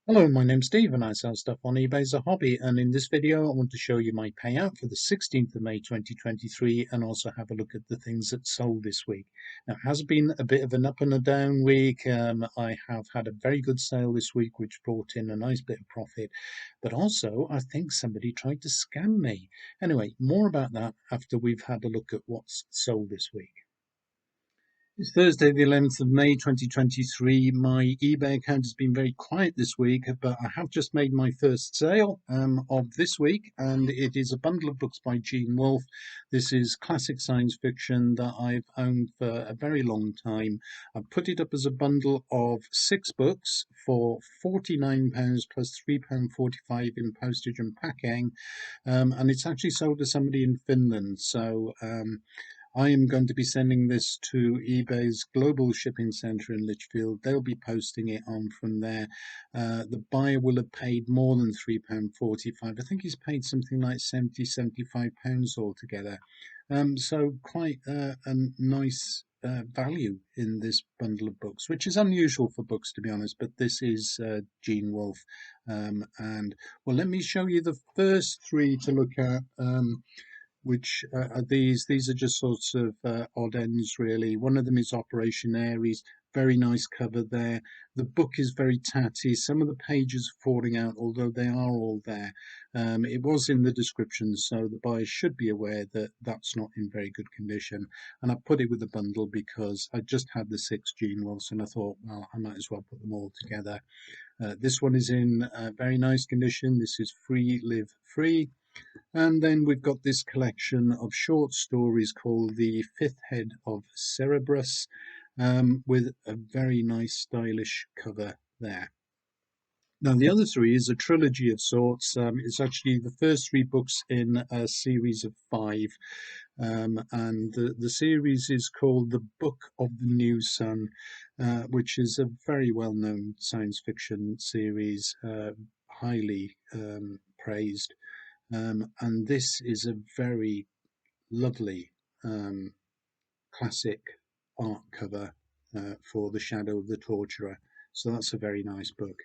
Hello, my name's Steve and I sell stuff on eBay as a hobby, and in this video I want to show you my payout for the 16th of May 2023 and also have a look at the things that sold this week. Now, it has been a bit of an up and a down week. I have had a very good sale this week which brought in a nice bit of profit, but also I think somebody tried to scam me. Anyway, more about that after we've had a look at what's sold this week. It's Thursday, the 11th of May 2023. My eBay account has been very quiet this week, but I have just made my first sale of this week, and it is a bundle of books by Gene Wolfe. This is classic science fiction that I've owned for a very long time. I've put it up as a bundle of 6 books for £49 plus £3.45 in postage and packing, and it's actually sold to somebody in Finland. So I am going to be sending this to eBay's global shipping center in Lichfield. They'll be posting it on from there. The buyer will have paid more than £3.45. I think he's paid something like £75 altogether. So quite a nice value in this bundle of books, which is unusual for books, to be honest, but this is Gene Wolfe. And well, let me show you the first three to look at. Which are these. These are just sorts of odd ends, really. One of them is Operation Aries. Very nice cover there. The book is very tatty. Some of the pages are falling out, although they are all there. It was in the description, so the buyer should be aware that that's not in very good condition. And I put it with the bundle because I just had the 6 Gene Wolves, and I thought, well, I might as well put them all together. This one is in very nice condition. This is Free Live Free. And then we've got this collection of short stories called The Fifth Head of Cerberus, with a very nice stylish cover there. Now, the other three is a trilogy of sorts. It's actually the first 3 books in a series of 5. And the series is called The Book of the New Sun, which is a very well-known science fiction series, highly praised. And this is a very lovely classic art cover for The Shadow of the Torturer. So that's a very nice book.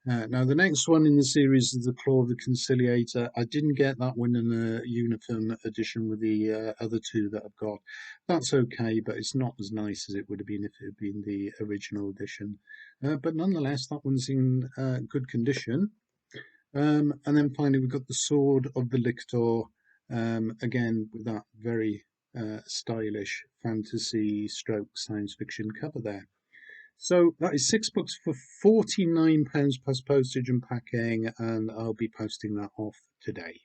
Now, the next one in the series is The Claw of the Conciliator. I didn't get that one in a uniform edition with the other 2 that I've got. That's okay, but it's not as nice as it would have been if it had been the original edition. But nonetheless, that one's in good condition. And then finally, we've got The Sword of the Lictor, again with that very stylish fantasy stroke science fiction cover there. So that is 6 books for £49 plus postage and packing, and I'll be posting that off today.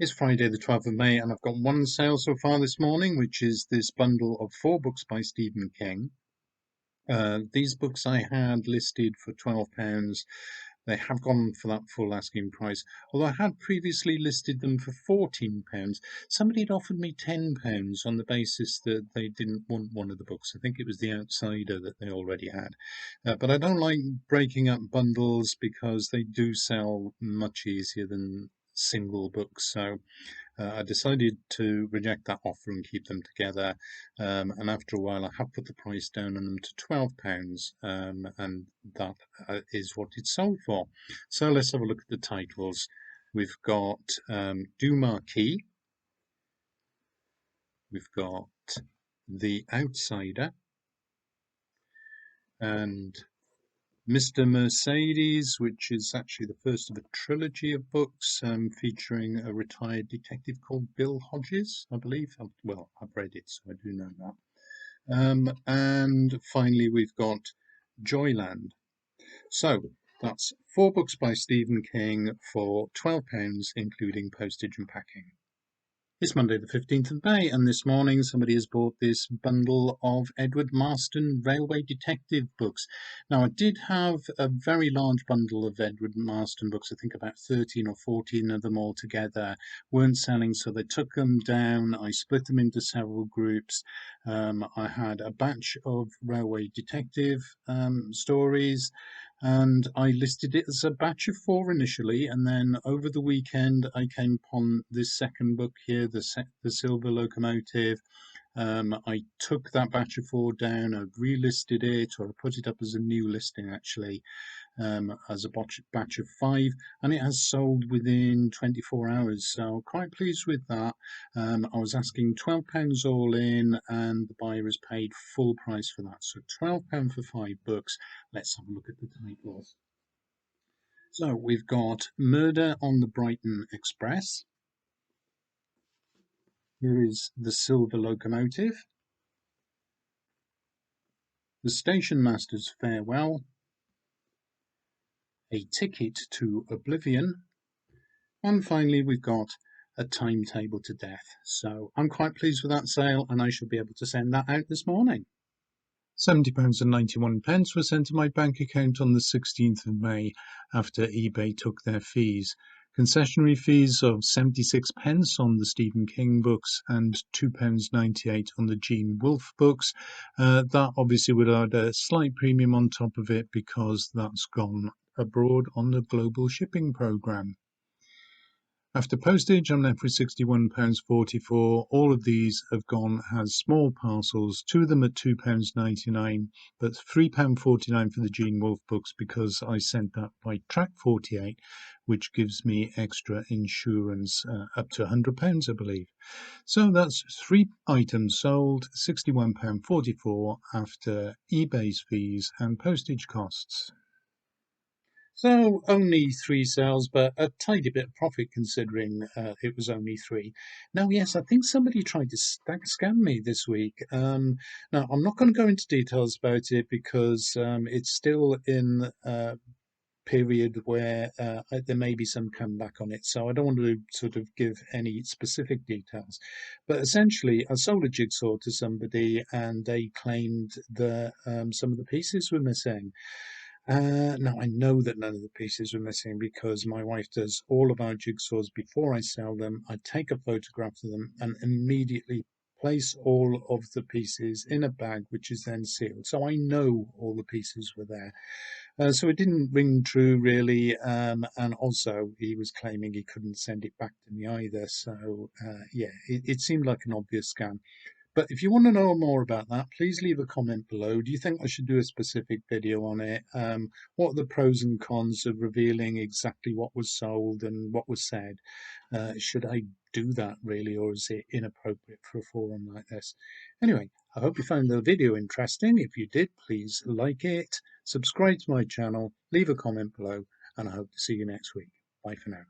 It's Friday the 12th of May, and I've got one sale so far this morning, which is this bundle of 4 books by Stephen King. These books I had listed for £12. They have gone for that full asking price, although I had previously listed them for £14. Somebody had offered me £10 on the basis that they didn't want one of the books. I think it was The Outsider that they already had. But I don't like breaking up bundles because they do sell much easier than single books. So I decided to reject that offer and keep them together. And after a while, I have put the price down on them to £12, and that is what it's sold for. So let's have a look at the titles. We've got Du Marquis, we've got The Outsider, and Mr. Mercedes, which is actually the first of a trilogy of books featuring a retired detective called Bill Hodges, I believe. Well, I've read it, so I do know that. And finally, we've got Joyland. So that's 4 books by Stephen King for £12, including postage and packing. It's Monday the 15th of May, and this morning somebody has bought this bundle of Edward Marston Railway Detective books. Now, I did have a very large bundle of Edward Marston books, I think about 13 or 14 of them altogether, weren't selling, so they took them down. I split them into several groups. I had a batch of Railway Detective stories, and I listed it as a batch of 4 initially, and then over the weekend I came upon this second book here, the Silver Locomotive. I took that batch of 4 down, I relisted it, or I put it up as a new listing actually, as a batch of 5, and it has sold within 24 hours, so quite pleased with that. I was asking £12 all in, and the buyer has paid full price for that, so £12 for 5 books. Let's have a look at the titles. So we've got Murder on the Brighton Express. Here is The Silver Locomotive, The Station Master's Farewell, A Ticket to Oblivion, and finally we've got A Timetable to Death. So I'm quite pleased with that sale, and I should be able to send that out this morning. £70.91 were sent to my bank account on the 16th of May after eBay took their fees. Concessionary fees of 76p on the Stephen King books and £2.98 on the Gene Wolfe books. That obviously would add a slight premium on top of it because that's gone abroad on the global shipping programme. After postage, I'm left with £61.44. All of these have gone as small parcels, two of them at £2.99, but £3.49 for the Gene Wolfe books because I sent that by Track 48, which gives me extra insurance up to £100, I believe. So that's 3 items sold, £61.44 after eBay's fees and postage costs. So only 3 sales, but a tidy bit of profit considering it was only 3. Now, yes, I think somebody tried to scam me this week. Now, I'm not going to go into details about it because it's still in a period where there may be some comeback on it. So I don't want to sort of give any specific details. But essentially, I sold a jigsaw to somebody and they claimed that some of the pieces were missing. Now, I know that none of the pieces were missing because my wife does all of our jigsaws before I sell them. I take a photograph of them and immediately place all of the pieces in a bag, which is then sealed. So I know all the pieces were there. So it didn't ring true, really. And also, he was claiming he couldn't send it back to me either. So, yeah, it seemed like an obvious scam. But if you want to know more about that, please leave a comment below. Do you think I should do a specific video on it? What are the pros and cons of revealing exactly what was sold and what was said? Should I do that really, or is it inappropriate for a forum like this? Anyway, I hope you found the video interesting. If you did, please like it, subscribe to my channel, leave a comment below, and I hope to see you next week. Bye for now.